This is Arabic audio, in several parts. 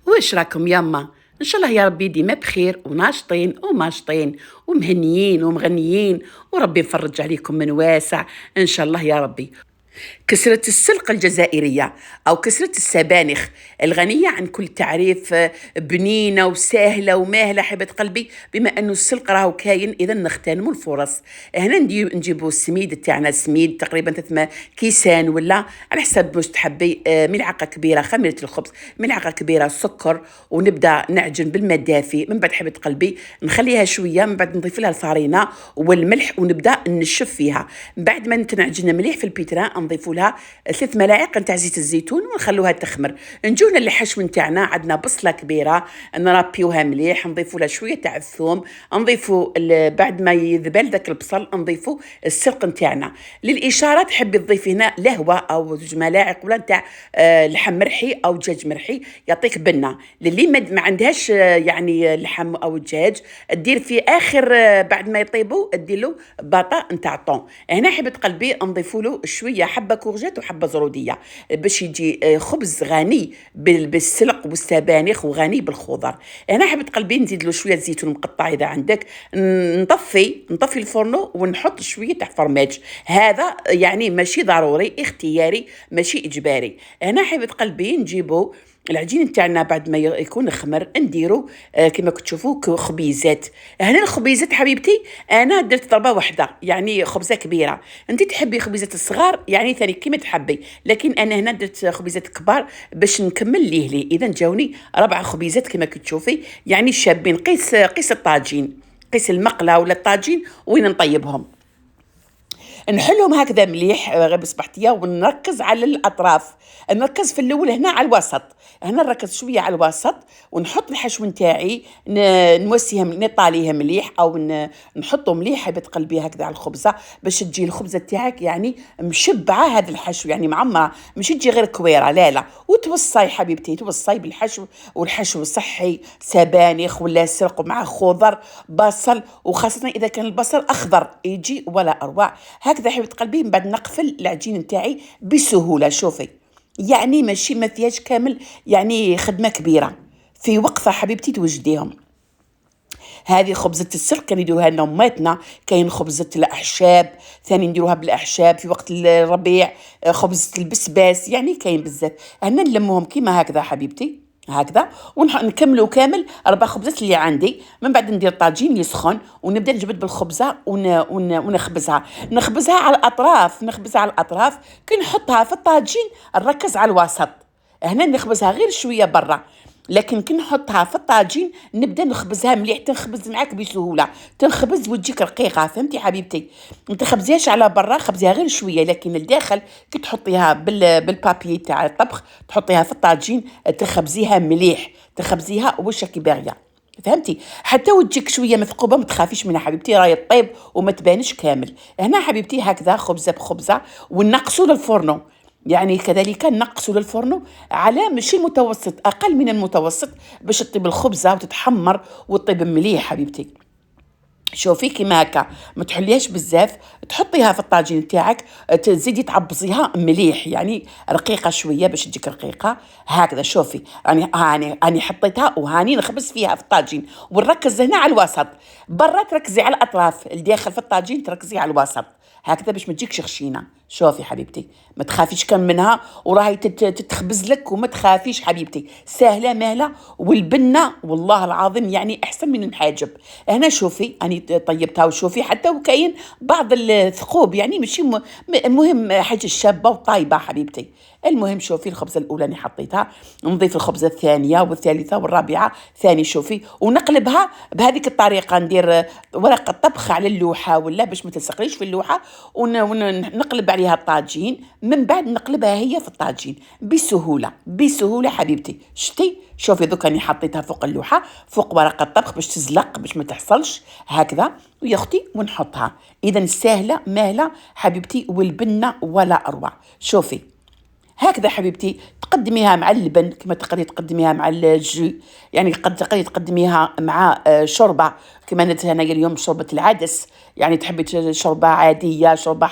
واش راكم يما؟ ان شاء الله يا ربي ديما بخير وناشطين وماشطين ومهنيين ومغنيين، وربي يفرج عليكم من واسع ان شاء الله يا ربي. كسرة السلق الجزائرية أو كسرة السبانخ الغنية عن كل تعريف، بنينة وسهلة وماهلة حبة قلبي، بما أنه السلق راهو كاين إذا نغتنموا الفرص. هنا نجيبوا السميد تاعنا، سميد تقريبا 3 كيسان ولا على حسب واش تحبي، ملعقة كبيرة خميرة الخبز، ملعقة كبيرة سكر، ونبدأ نعجن بالماء الدافي. من بعد حبة قلبي نخليها شوية، من بعد نضيف لها الفارينة والملح ونبدأ نشف فيها. بعد ما نتنعجن مليح في البيتران نضيفوا لها 3 ملاعق نتاع زيت الزيتون ونخلوها تخمر. نجونا للحشو نتاعنا، عندنا بصله كبيره نرابيوها مليح، نضيفوا لها شويه تاع الثوم، نضيفوا بعد ما يذبل ذاك البصل نضيفوا السلق نتاعنا. للاشاره تحبي تضيفي هنا لهوه او 2 ملاعق ولا نتاع لحم مرحي او دجاج مرحي يعطيك بنه. للي ما عندهاش يعني لحم او دجاج، دير في اخر بعد ما يطيبوا دير له باطا نتاع طون. هنا حبه قلبي نضيفوا له شويه حبه كورجيت وحبه زروديه باش يجي خبز غني بالسلق والسبانخ وغني بالخضر. هنا حبه قلبي نزيد له شويه زيتون مقطع اذا عندك، نطفي الفرن ونحط شويه تاع فرماج. هذا يعني ماشي ضروري، اختياري ماشي اجباري. هنا حبه قلبي نجيبو العجين نتاعنا بعد ما يكون خمر نديرو كما كتشوفوا خبيزات. هنا الخبيزات حبيبتي انا درت ضربه واحده، يعني خبزه كبيره. انت تحبي خبيزات الصغار يعني ثاني كما تحبي، لكن انا هنا درت خبيزات كبار باش نكمل ليه. اذا جاوني 4 خبيزات كما كتشوفي، يعني شابين. قيس الطاجين، قيس المقله ولا الطاجين وين نطيبهم. نحلهم هكذا مليح غير بصبحتيه، ونركز على الاطراف. نركز في الاول هنا على الوسط، هنا نركز شويه على الوسط، ونحط الحشو نتاعي نوسيها نطاليها مليح او نحطه مليح حبه قلبي هكذا على الخبزه، باش تجي الخبزه تاعك يعني مشبعه. هذا الحشو يعني معمره، مش تجي غير كويره، لا. وتوصي حبيبتي، توصي بالحشو، والحشو صحي، سبانخ ولا سرق مع خضر، بصل، وخاصه اذا كان البصل اخضر يجي ولا اروع. هكذا حبيبه قلبي. من بعد نقفل العجين نتاعي بسهوله. شوفي يعني ماشي ما فيهاش كامل يعني خدمه كبيره، في وقفه حبيبتي توجديهم. هذه خبزة السلق كان يديروها لنا اماتنا. كاين خبزة الاعشاب ثاني نديروها بالاعشاب في وقت الربيع، خبزة البسباس، يعني كاين بزاف. هنا نلموهم كيما هكذا حبيبتي، هكذا ونكملوا كامل 4 خبزات اللي عندي. من بعد ندير طاجين يسخن ونبدا نجبد بالخبزه ونخبزها. على الاطراف، على الاطراف. كي نحطها في الطاجين نركز على الوسط. هنا نخبزها غير شويه برا، لكن كي نحطها في الطاجين نبدا نخبزها مليح، تنخبز معاك بسهوله، تنخبز وتجيك رقيقه. فهمتي حبيبتي؟ ما تخبزيهاش على برا، خبزيها غير شويه، لكن الداخل كي تحطيها بالبابي تاع الطبخ، تحطيها في الطاجين تخبزيها مليح، تخبزيها وشك باغيه. فهمتي؟ حتى وتجيك شويه مثقوبه، ما تخافيش منها حبيبتي، راهي طيب وما تبانش كامل. هنا حبيبتي هكذا خبزه بخبزه، ونقصوا للفرن، يعني كذلك نقصوا للفرن على ماشي متوسط، اقل من المتوسط، باش تطيب الخبزه وتتحمر وتطيب مليح حبيبتي. شوفي كيما هكا، ما تحليهاش بزاف، تحطيها في الطاجين تاعك، تزيدي تعبزيها مليح، يعني رقيقه شويه باش تجيك رقيقه. هكذا شوفي هاني حطيتها وهاني نخبز فيها في الطاجين، ونركز هنا على الوسط. برا تركزي على الاطراف، الداخل في الطاجين تركزي على الوسط هكذا باش ما تجيكش خشينه. شوفي حبيبتي ما تخافيش كم منها، وراهي تتخبز لك، وما تخافيش حبيبتي، سهله مهله. والبنه والله العظيم يعني احسن من الحاجب. هنا شوفي اني طيبتها، وشوفي حتى وكاين بعض الثقوب، يعني ماشي مهم حاجه شابه وطايبه حبيبتي. المهم شوفي الخبزه الاولى اللي حطيتها، نضيف الخبزه الثانيه والثالثه والرابعه ثاني. شوفي ونقلبها بهذيك الطريقه، ندير ورقه طبخ على اللوحه ولا باش ما تلصقليش في اللوحه، ونقلب عليها الطاجين. من بعد نقلبها هي في الطاجين بسهوله حبيبتي. شتي؟ شوفي دوك راني حطيتها فوق اللوحه، فوق ورقه الطبخ باش تزلق، باش ما تحصلش هكذا ويا اختي، ونحطها. اذا سهله مهله حبيبتي، والبنه ولا اروع. شوفي هكذا حبيبتي، تقدميها مع اللبن كما تقدري تقدميها مع الجو، يعني قد تقدري تقدميها مع شوربه كما درت انايا اليوم، شوربه العدس. يعني تحبي شوربه عاديه، شوربه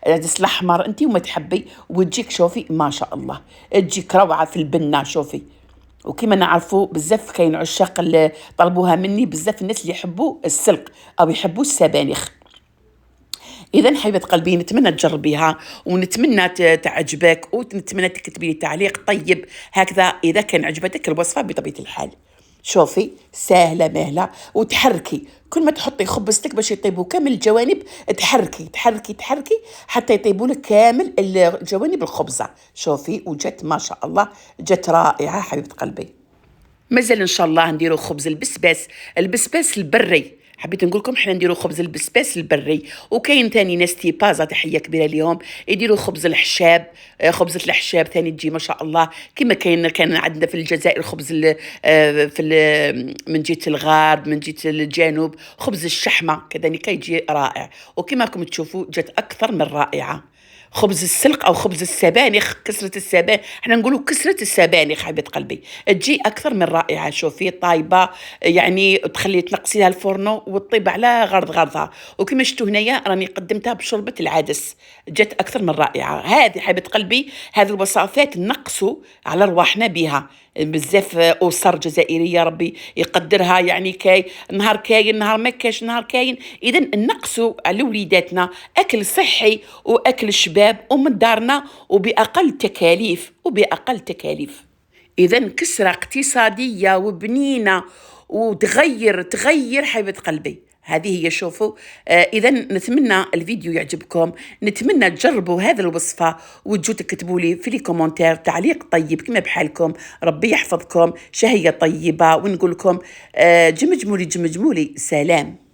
العدس الاحمر انت وما تحبي، وتجيك شوفي ما شاء الله، تجيك روعه في البنه. شوفي وكما نعرفوا بزاف كاين عشاق اللي طلبوها مني، بزاف الناس اللي يحبوا السلق او يحبوا السبانخ. اذا حبيبه قلبي نتمنى تجربيها، ونتمنى تعجبك، ونتمنى تكتبي لي تعليق طيب هكذا اذا كان عجبتك الوصفه بطبيعه الحال. شوفي سهله مهله، وتحركي كل ما تحطي خبزتك باش يطيبوا كامل الجوانب، تحركي تحركي تحركي حتى يطيبوا لك كامل الجوانب الخبزه. شوفي وجات ما شاء الله، جات رائعه حبيبه قلبي. مازال ان شاء الله نديروا خبز البسباس، البسباس البري. حبيت نقول لكم حنا نديروا خبز البسباس البري، وكاين ثاني ناس تيبازا تحيه كبيره ليهم يديروا خبز الحشاب. خبزه الحشاب ثاني تجي ما شاء الله، كما كان عندنا في الجزائر خبز من جهه الغرب، من جهه الجنوب خبز الشحمه كذلك يجي رائع، وكما راكم تشوفوا جات اكثر من رائعه. خبز السلق او خبز السبانخ، كسره السبانخ، احنا نقولوا كسره السبانخ حبيبه قلبي، تجي اكثر من رائعه. شوفي طايبه يعني تخلي تنقصيها الفرنو وتطيب على غرضها، وكما شفتوا هنايا راني قدمتها بشوربه العدس، جات اكثر من رائعه. هذه حبيبه قلبي هذه الوصفات نقصوا على رواحنا بها. بزاف اسر جزائريه ربي يقدرها، يعني نهار كاين نهار ما كاش نهار كاين، اذا نقصوا على وليداتنا اكل صحي واكل شباب ومن دارنا وباقل تكاليف اذا كسره اقتصاديه وبنينه تغير حبيبه قلبي. هذه هي. شوفوا اذا نتمنى الفيديو يعجبكم، نتمنى تجربوا هذه الوصفه وتجوا تكتبوا لي في لي كومنتير تعليق طيب كما بحالكم. ربي يحفظكم، شهيه طيبه، ونقول لكم جمجمولي سلام.